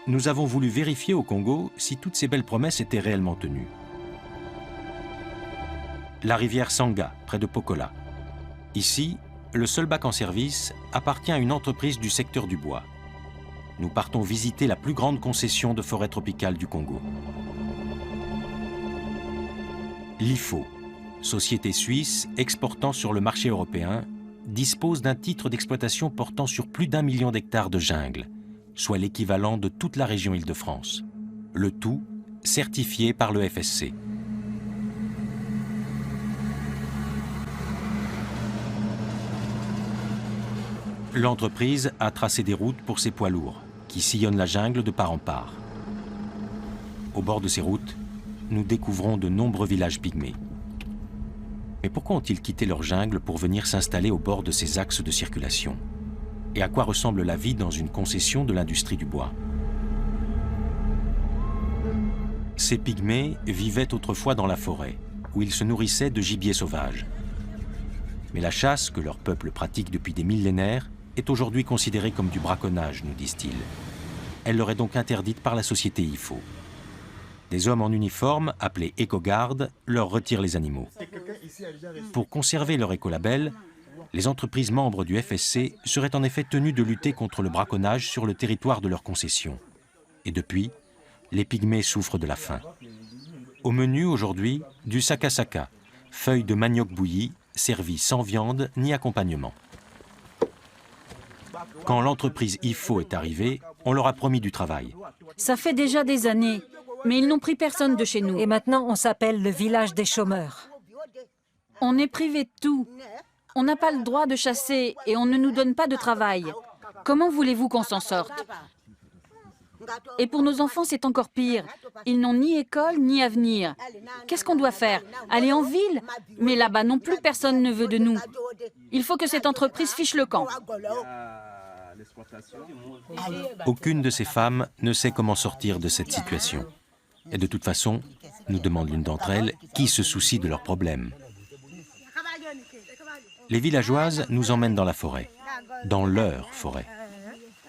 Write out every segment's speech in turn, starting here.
nous avons voulu vérifier au Congo si toutes ces belles promesses étaient réellement tenues. La rivière Sanga, près de Pokola. Ici, le seul bac en service appartient à une entreprise du secteur du bois. Nous partons visiter la plus grande concession de forêt tropicale du Congo. L'IFO, société suisse exportant sur le marché européen, dispose d'un titre d'exploitation portant sur plus d'1 million d'hectares de jungle, soit l'équivalent de toute la région Île-de-France. Le tout certifié par le FSC. L'entreprise a tracé des routes pour ses poids lourds, qui sillonnent la jungle de part en part. Au bord de ces routes, nous découvrons de nombreux villages pygmées. Mais pourquoi ont-ils quitté leur jungle pour venir s'installer au bord de ces axes de circulation? Et à quoi ressemble la vie dans une concession de l'industrie du bois? Ces pygmées vivaient autrefois dans la forêt, où ils se nourrissaient de gibier sauvage. Mais la chasse que leur peuple pratique depuis des millénaires est aujourd'hui considérée comme du braconnage, nous disent-ils. Elle leur est donc interdite par la société IFO. Des hommes en uniforme, appelés éco-gardes, leur retirent les animaux. Pour conserver leur écolabel, les entreprises membres du FSC seraient en effet tenues de lutter contre le braconnage sur le territoire de leur concession. Et depuis, les pygmées souffrent de la faim. Au menu aujourd'hui, du sakasaka, feuilles de manioc bouillie, servies sans viande ni accompagnement. Quand l'entreprise IFO est arrivée, on leur a promis du travail. Ça fait déjà des années, mais ils n'ont pris personne de chez nous. Et maintenant, on s'appelle le village des chômeurs. On est privé de tout. On n'a pas le droit de chasser et on ne nous donne pas de travail. Comment voulez-vous qu'on s'en sorte? Et pour nos enfants, c'est encore pire. Ils n'ont ni école, ni avenir. Qu'est-ce qu'on doit faire? Aller en ville? Mais là-bas non plus, personne ne veut de nous. Il faut que cette entreprise fiche le camp. Aucune de ces femmes ne sait comment sortir de cette situation. Et de toute façon, nous demande l'une d'entre elles, qui se soucie de leurs problèmes. Les villageoises nous emmènent dans la forêt, dans leur forêt.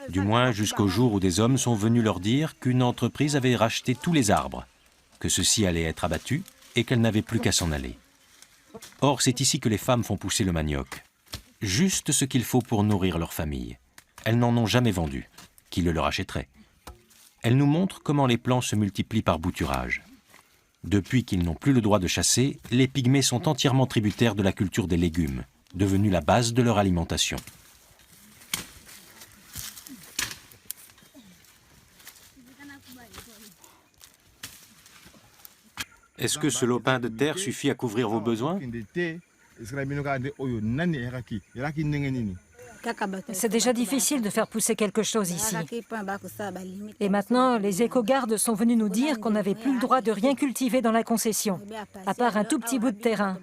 Du moins jusqu'au jour où des hommes sont venus leur dire qu'une entreprise avait racheté tous les arbres, que ceux-ci allaient être abattus et qu'elles n'avaient plus qu'à s'en aller. Or, c'est ici que les femmes font pousser le manioc. Juste ce qu'il faut pour nourrir leur famille. Elles n'en ont jamais vendu. Qui le leur achèterait? Elles nous montrent comment les plants se multiplient par bouturage. Depuis qu'ils n'ont plus le droit de chasser, les pygmées sont entièrement tributaires de la culture des légumes, devenue la base de leur alimentation. Est-ce que ce lopin de terre suffit à couvrir vos besoins? C'est déjà difficile de faire pousser quelque chose ici. Et maintenant, les éco-gardes sont venus nous dire qu'on n'avait plus le droit de rien cultiver dans la concession, à part un tout petit bout de terrain,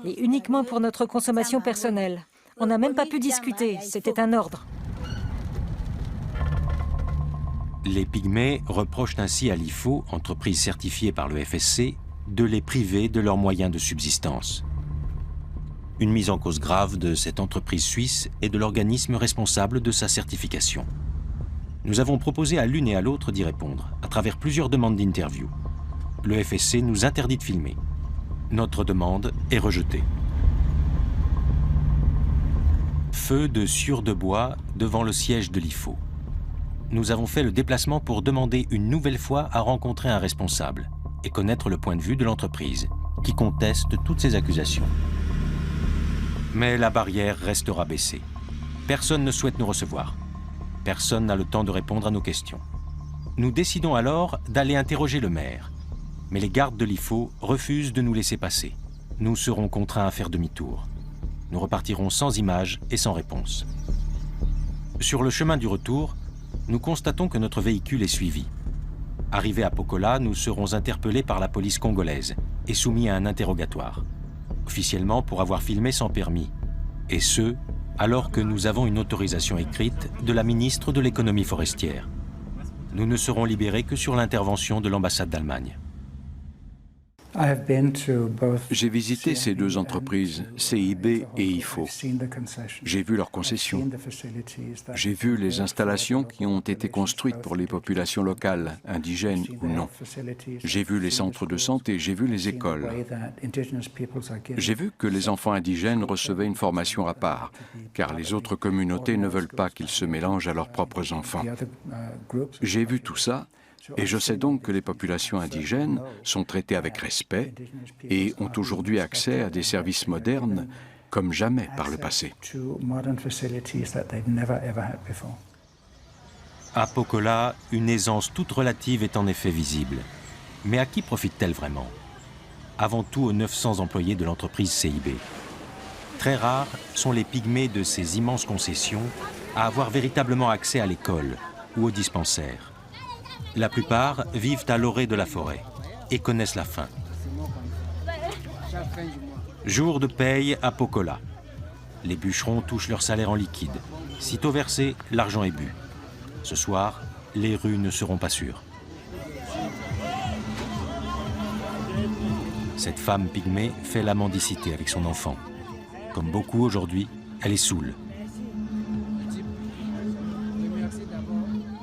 et uniquement pour notre consommation personnelle. On n'a même pas pu discuter, c'était un ordre. Les pygmées reprochent ainsi à l'IFO, entreprise certifiée par le FSC, de les priver de leurs moyens de subsistance. Une mise en cause grave de cette entreprise suisse et de l'organisme responsable de sa certification. Nous avons proposé à l'une et à l'autre d'y répondre, à travers plusieurs demandes d'interview. Le FSC nous interdit de filmer. Notre demande est rejetée. Feu de sciure de bois devant le siège de l'IFO. Nous avons fait le déplacement pour demander une nouvelle fois à rencontrer un responsable et connaître le point de vue de l'entreprise, qui conteste toutes ces accusations. Mais la barrière restera baissée. Personne ne souhaite nous recevoir. Personne n'a le temps de répondre à nos questions. Nous décidons alors d'aller interroger le maire. Mais les gardes de l'IFO refusent de nous laisser passer. Nous serons contraints à faire demi-tour. Nous repartirons sans images et sans réponse. Sur le chemin du retour, nous constatons que notre véhicule est suivi. Arrivés à Pokola, nous serons interpellés par la police congolaise et soumis à un interrogatoire. Officiellement pour avoir filmé sans permis. Et ce, alors que nous avons une autorisation écrite de la ministre de l'économie forestière. Nous ne serons libérés que sur l'intervention de l'ambassade d'Allemagne. J'ai visité ces deux entreprises, CIB et IFO. J'ai vu leurs concessions. J'ai vu les installations qui ont été construites pour les populations locales, indigènes ou non. J'ai vu les centres de santé, j'ai vu les écoles. J'ai vu que les enfants indigènes recevaient une formation à part, car les autres communautés ne veulent pas qu'ils se mélangent à leurs propres enfants. J'ai vu tout ça. Et je sais donc que les populations indigènes sont traitées avec respect et ont aujourd'hui accès à des services modernes comme jamais par le passé. À Pokola, une aisance toute relative est en effet visible. Mais à qui profite-t-elle vraiment? Avant tout aux 900 employés de l'entreprise CIB. Très rares sont les pygmées de ces immenses concessions à avoir véritablement accès à l'école ou au dispensaire. La plupart vivent à l'orée de la forêt et connaissent la faim. Jour de paye à Pokola. Les bûcherons touchent leur salaire en liquide. Sitôt versé, l'argent est bu. Ce soir, les rues ne seront pas sûres. Cette femme pygmée fait la mendicité avec son enfant. Comme beaucoup aujourd'hui, elle est saoule.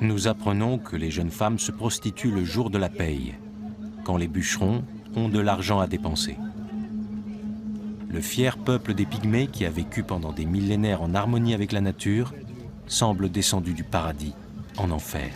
Nous apprenons que les jeunes femmes se prostituent le jour de la paye, quand les bûcherons ont de l'argent à dépenser. Le fier peuple des Pygmées, qui a vécu pendant des millénaires en harmonie avec la nature, semble descendu du paradis en enfer.